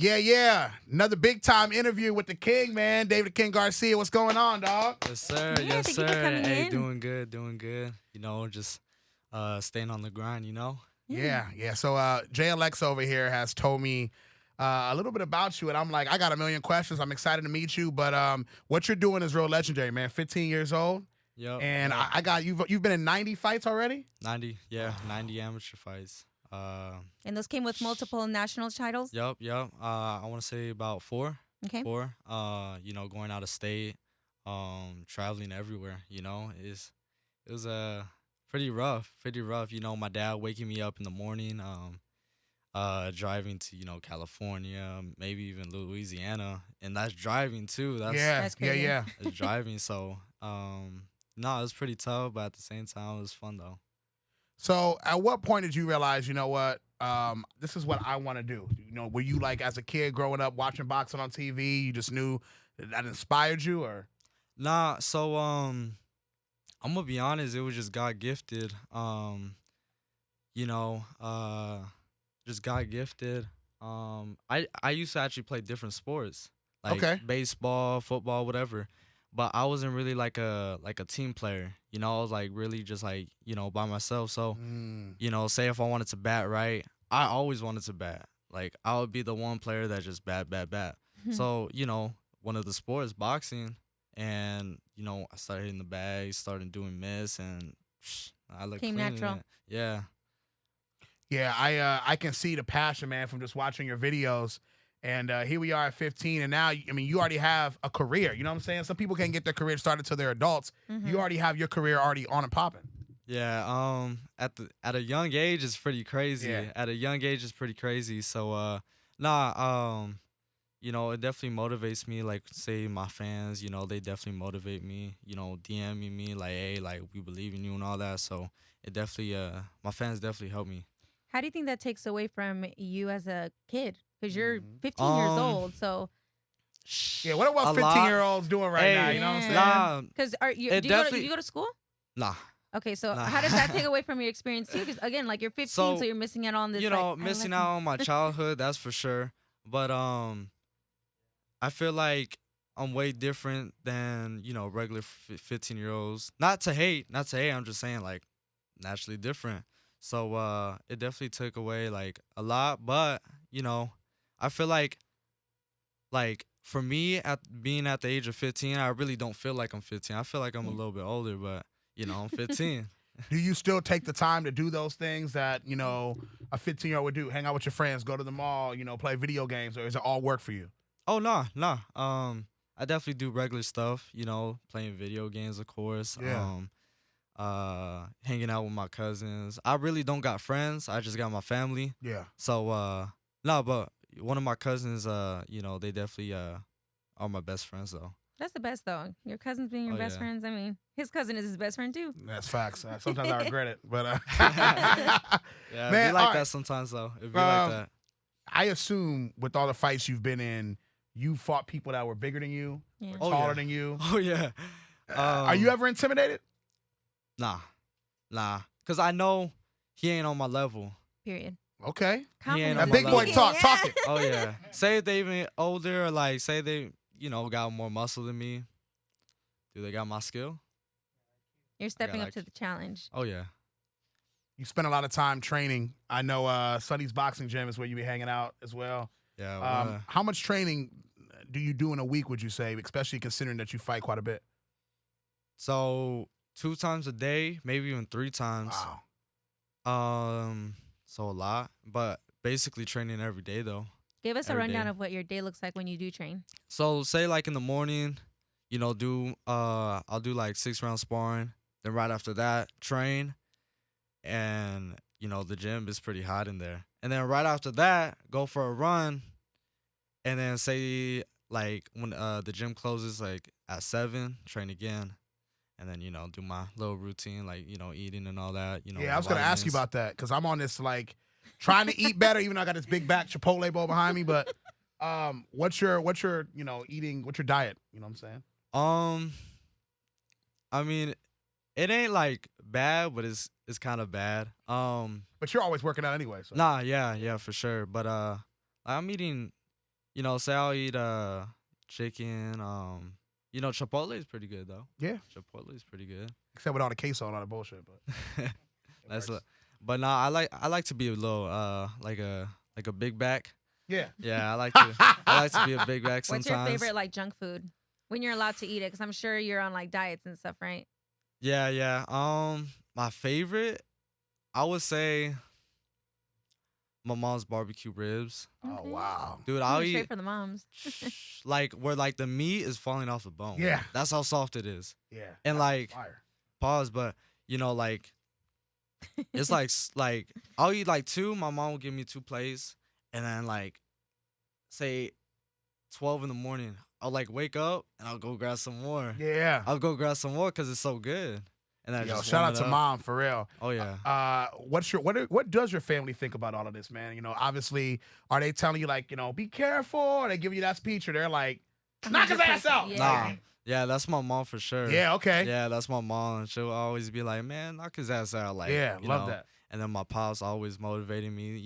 Yeah. Another big time interview with the King, man. David King Garcia. What's going on, dog? Yes, sir. Yeah, Yes, thank you for sir. coming Hey, in. doing good, doing good. Just staying on the grind, Yeah. Yeah. So JLX over here has told me a little bit about you, and I'm like, I got a million questions. I'm excited to meet you, but what you're doing is real legendary, man. 15 years old, Yep. and yep. I got you've been in 90 fights already. 90, 90 amateur fights. And those came with multiple national titles. Yep. I want to say about four. Okay. Four. Going out of state, traveling everywhere. It was pretty rough. Pretty rough. My dad waking me up in the morning. Driving to California, maybe even Louisiana, and that's driving too. That's crazy. Yeah. That's driving. So no, it was pretty tough, but at the same time, it was fun though. So at what point did you realize, you know what, this is what I want to do? Were you like as a kid growing up watching boxing on TV, you just knew that inspired you, or? Nah, so I'm gonna be honest, it was just God gifted. You know, just God gifted. I used to actually play different sports, like Okay. baseball, football, whatever. But I wasn't really like a team player. I was like really just like by myself. So Mm. say if I wanted to bat right, I always wanted to bat. Like I would be the one player that just bat. So one of the sports, boxing, and I started hitting the bag, started doing miss, and I look Came clean in natural. it. Yeah. Yeah, I can see the passion, man, from just watching your videos. And here we are at 15, and now, I mean, you already have a career. You know what I'm saying? Some people can't get their career started till they're adults. You already have your career already on and popping. Yeah, at a young age it's pretty crazy. Yeah. At a young age it's pretty crazy. So nah, it definitely motivates me, like say my fans, they definitely motivate me, DMing me like, hey, like we believe in you and all that. So it definitely my fans definitely help me. How do you think that takes away from you as a kid? Because you're Mhm. 15 years Um, old. So, Yeah, what are A lot. 15-year-olds doing right now? Hey, You know what I'm saying? nah, because are you? it Do you, go to, definitely you go to school? nah. Okay, so Nah. how does that take away from your experience too? Because again, like you're 15, so, So, you're missing out on this. Missing out on my childhood, that's for sure. But I feel like I'm way different than regular 15-year-olds. Not to hate. I'm just saying like naturally different. So it definitely took away like a lot. But I feel like for me at being at the age of 15, I really don't feel like I'm 15. I feel like I'm a little bit older, but I'm 15. Do you still take the time to do those things that, a 15-year-old would do? Hang out with your friends, go to the mall, play video games, or is it all work for you? Oh no. I definitely do regular stuff, playing video games, of course. Yeah. Hanging out with my cousins. I really don't got friends. I just got my family. Yeah. So no, but one of my cousins, they definitely are my best friends though. That's the best though. Your cousins being your Oh, best yeah. friends. I mean, his cousin is his best friend too. That's facts. Sometimes I regret it, but Yeah, it Man, be like alright. that sometimes though. It be like that. I assume with all the fights you've been in, you fought people that were bigger than you, Yeah. or Oh, taller yeah. than you. Oh yeah. Are you ever intimidated? Nah. Cause I know he ain't on my level. Period. Okay. He ain't That on my big boy level. talk it. Oh yeah. Say if they even older, or like say they, got more muscle than me. Do they got my skill? You're stepping up like- to the challenge. Oh yeah. You spend a lot of time training. I know Sonny's boxing gym is where you be hanging out as well. Yeah. How much training do you do in a week, would you say, especially considering that you fight quite a bit? So 2 times a day, maybe even 3 times. Wow. So a lot, but basically training every day though. Give us a Every rundown day. of what your day looks like when you do train. So say like in the morning, I'll do like 6-round sparring. Then right after that, train, and the gym is pretty hot in there. And then right after that, go for a run, and then say like when the gym closes like at 7, train again, and then do my little routine like eating and all that. Yeah, I was gonna ask you about that because I'm on this like trying to eat better, even though I got this big back Chipotle bowl behind me. But what's your eating? What's your diet? You know what I'm saying? I mean, it ain't like bad, but it's kind of bad. But you're always working out anyway. So. Nah, yeah, for sure. But I'm eating, you know, say I'll eat chicken. Chipotle is pretty good though. Yeah. Chipotle is pretty good. Except with all the queso and all the bullshit, but it That's works. but nah, I like to be a little like a big back. Yeah. Yeah, I like to be a big back What's sometimes. your favorite like junk food when you're allowed to eat it? Because I'm sure you're on like diets and stuff, right? Yeah. My favorite, I would say, my mom's barbecue ribs. Oh Okay. wow. Dude, Oh, I'll straight eat for the moms. like where like the meat is falling off the bone. Yeah. That's how soft it is. Yeah. And, that's like, fire. Pause, but like it's like I'll eat like two. My mom will give me 2 plates, and then like say 12 in the morning, I'll like wake up and I'll go grab some more. Yeah. I'll go grab some more because it's so good. And I Yo, just shout warm out it to up. mom for real. Oh yeah. What does your family think about all of this, man? You know, obviously, are they telling you like, be careful? Or they give you that speech, or they're like, knock his ass 100%, out? yeah. Nah. Yeah, that's my mom for sure. Yeah. Okay. Yeah, that's my mom. She'll always be like, "Man, knock his ass out." Like, yeah. you Love know. that. And then my pops always motivating me.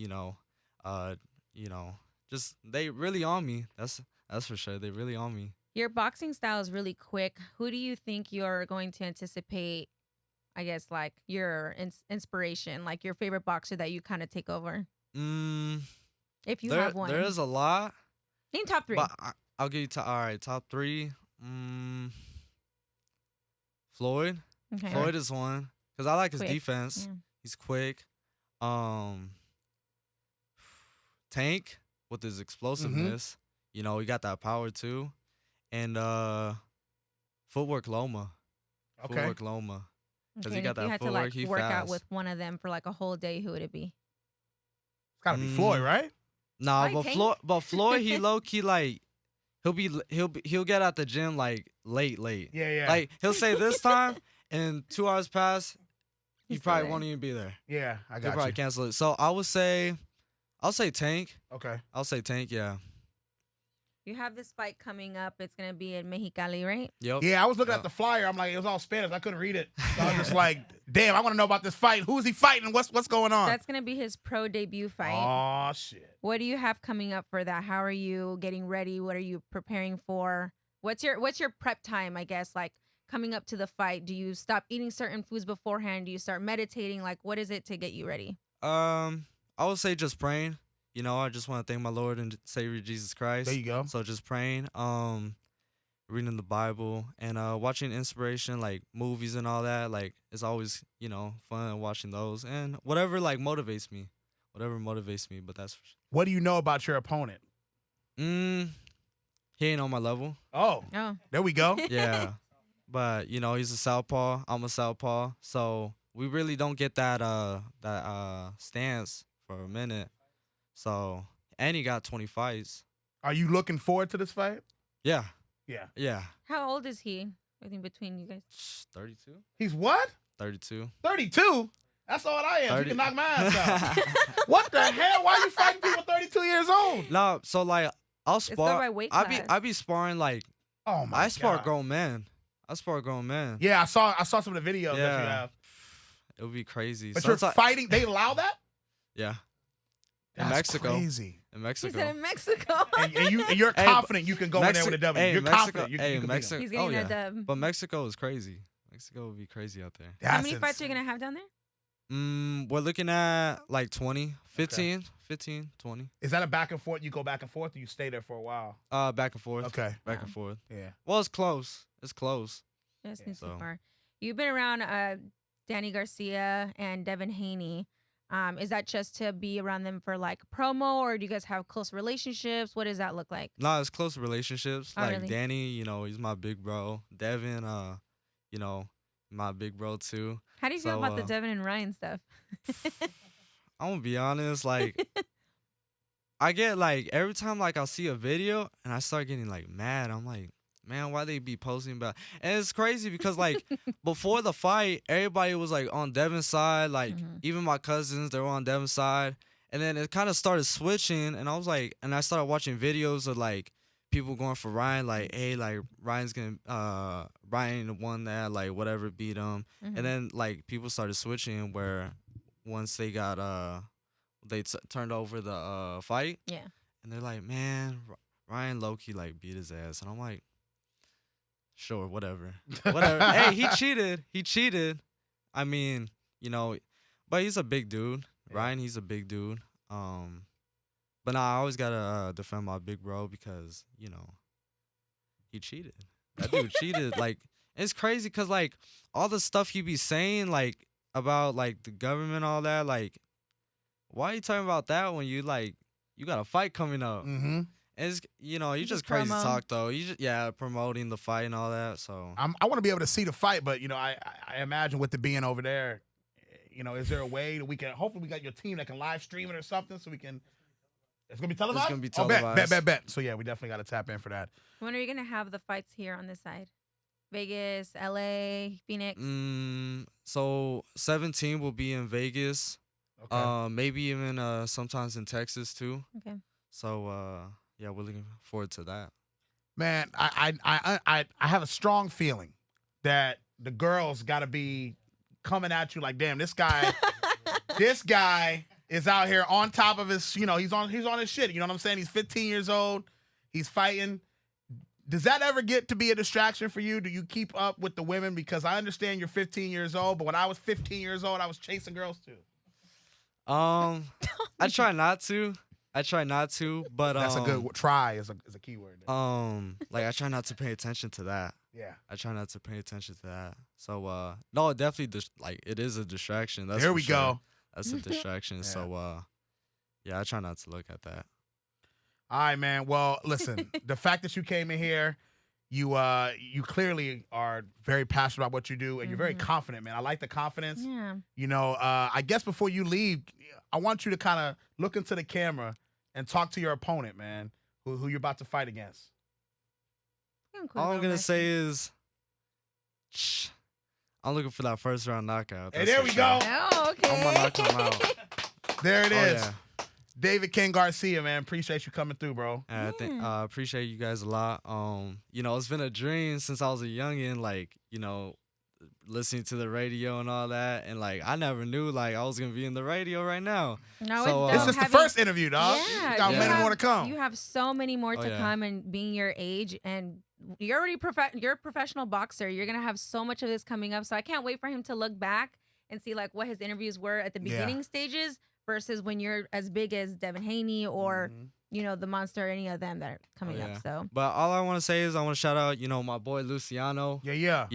Just they really on me. That's for sure. They really on me. Your boxing style is really quick. Who do you think you're going to anticipate? I guess like your inspiration, like your favorite boxer that you kind of take over, if you have one. There is a lot, Name top 3. but I'll give you all right. Top 3. Floyd. Okay. Floyd is one because I like his Quick, defense. yeah. He's quick. Tank with his explosiveness. You know, he got that power too. And Footwork Loma. Okay. Footwork Loma. 'Cause he Okay, and got if you that had to footwork, like he work out fast. with one of them for like a whole day, who would it be? It's gotta be Floyd, right? Nah, Probably Tank. Floyd, he low key like he'll get out the gym like late. Yeah. Yeah. Like he'll say this time, and 2 hours pass, he He's still probably there. won't even be there. yeah. I He'll got probably you. cancel it. So I'll say Tank. Okay. I'll say Tank. Yeah. You have this fight coming up. It's gonna be in Mexicali, right? Yep. Yeah, I was looking Yeah. at the flyer. I'm like, it was all Spanish. I couldn't read it. So I was just like, damn, I want to know about this fight. Who's he fighting? What's going on? That's gonna be his pro debut fight. Oh shit. What do you have coming up for that? How are you getting ready? What are you preparing for? What's your prep time, I guess, like coming up to the fight? Do you stop eating certain foods beforehand? Do you start meditating? Like what is it to get you ready? I would say just praying. You know, I just want to thank my Lord and Savior Jesus Christ. There you go. So just praying, reading the Bible, and watching inspiration like movies and all that. Like it's always fun watching those and whatever like motivates me, But that's What do you know about your opponent? he ain't on my level. Oh, Oh, there we go. Yeah, but he's a southpaw. I'm a southpaw, so we really don't get that stance for a minute. So and he got 20 fights. Are you looking forward to this fight? Yeah, Yeah. yeah. how old is he? I think between you guys. 32. He's what? 32. 32? That's all I am. You 30. can knock my ass out. What the hell? Why you fighting people 32 years old? No, so like I'll It's the spar. right weight I class. be sparring like Oh my I spar God. grown men. I spar grown men. Yeah, I saw some of the videos that you Yeah. have. It would be crazy. But So you're it's like- fighting. They allow that? Yeah, In That's Mexico. crazy. in He Mexico. said in Mexico. And you're Hey, confident you can go in there with a W. Hey, You're Mexico- confident you, hey, you can beat Mexico- him. He's getting Oh, a yeah. dub. But Mexico is crazy. Mexico would be crazy out there. How That's many fights are you insane. gonna have down there? We're looking at like 20, 15, 20. Is that a back and forth? You go back and forth, or you stay there for a while? Back and forth. Okay. Back Wow. and forth. Yeah. Well, it's close. It's close. That's Yeah, not too so- far. You've been around Danny Garcia and Devin Haney. Is that just to be around them for like promo, or do you guys have close relationships? What does that look like? No, it's close relationships. Oh, Like really? Danny, he's my big bro. Devin, my big bro too. How do you feel So, about the Devin and Ryan stuff? I'm gonna be honest, like I get like every time like I'll see a video and I start getting like mad. I'm like, man, why they be posting about? And it's crazy because like before the fight, everybody was like on Devin's side. Like Mhm. even my cousins, they were on Devin's side. And then it kind of started switching, and I started watching videos of like people going for Ryan, like, hey, like Ryan won that, like whatever, beat him. Mhm. And then like people started switching where once they got turned over the fight. Yeah. And they're like, man, Ryan low-key like beat his ass, and I'm like, sure, whatever. Hey, he cheated. He cheated. I mean, but he's a big dude. Yeah. Ryan, he's a big dude. But nah, I always gotta defend my big bro because he cheated. That dude cheated. Like, it's crazy because like all the stuff he be saying like about like the government, all that. Like, why are you talking about that when you got a fight coming up? Mm-hmm. And it's you Just just crazy promo. talk though. You just promoting the fight and all that. So I want to be able to see the fight, but I imagine with it being over there, is there a way that we can? Hopefully, we got your team that can live stream it or something, so we can. It's gonna be televised. It's gonna be Oh, televised. bet. So yeah, we definitely got to tap in for that. When are you gonna have the fights here on this side? Vegas, LA, Phoenix. So 17 will be in Vegas. Okay. Maybe even sometimes in Texas too. Okay. So yeah, we're looking forward to that. Man, I have a strong feeling that the girls got to be coming at you like, damn, this guy is out here on top of his, he's on his shit. You know what I'm saying? He's 15 years old. He's fighting. Does that ever get to be a distraction for you? Do you keep up with the women? Because I understand you're 15 years old, but when I was 15 years old, I was chasing girls too. I try not to. But That's a good try. Is a key word. like I try not to pay attention to that. Yeah. I try not to pay attention to that. So no, it definitely it is a distraction. That's There for we sure. go. That's a distraction. Yeah. So yeah, I try not to look at that. All right, man. Well, listen, the fact that you came in here, you clearly are very passionate about what you do, and you're very Mhm. confident, man. I like the confidence. Yeah. I guess before you leave, I want you to kind of look into the camera and talk to your opponent, man, who you're about to fight against. You can quit All I'm real gonna messy. say is, I'm looking for that first round knockout. Hey, that's there for we sure. go. Oh, okay. I'm gonna knock him out. There it Oh, is. yeah. David King Garcia, man. Appreciate you coming through, bro. And I think Yeah. appreciate you guys a lot. It's been a dream since I was a youngin, listening to the radio and all that, and I never knew I was gonna be in the radio right now. No, So, it's This dope is the having- first interview, dog. Yeah, You got you many have- more to come. You have so many more Oh, to yeah. come, and being your age, and you're already you're a professional boxer. You're gonna have so much of this coming up. So I can't wait for him to look back and see what his interviews were at the Yeah. beginning stages versus when you're as big as Devin Haney or Mhm. the Monster, any of them that are coming yeah. up. So But all I want to say is I want to shout out, my boy Luciano. Yeah.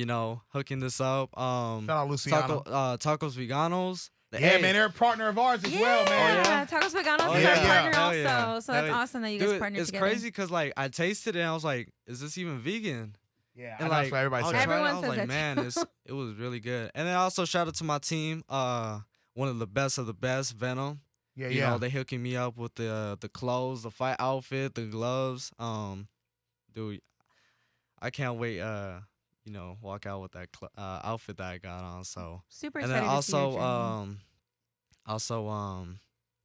Hooking this up. Shout out Luciano. Tacos Veganos. Yeah, Hey, man, they're a partner of ours as well, man. yeah? Tacos Veganos Oh, is yeah. our Yeah. partner Hell also. yeah. So that's Hell yeah. awesome that you guys Dude, partnered it's together. crazy because I tasted it and I was like, is this even vegan? Yeah, And that's what everybody I was says. trying it, Everyone I was says like, that man, too. it was really good. And then also shout out to my team, one of the best, Venom. Yeah. They hooking me up with the clothes, the fight outfit, the gloves. Dude, I can't wait. Walk out with that outfit that I got on. So Super and excited then to see your also,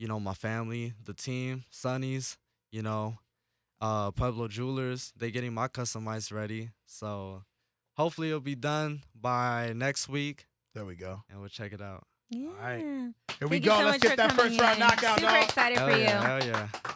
journey. my family, the team, Sonny's, Pueblo Jewelers, they getting my customized ready. So hopefully it'll be done by next week, There we go. and we'll check it out. Yeah. right. Here we Thank you go. so Let's much get for that coming first round in. knockout, Super dog. excited Hell for yeah, you. hell yeah.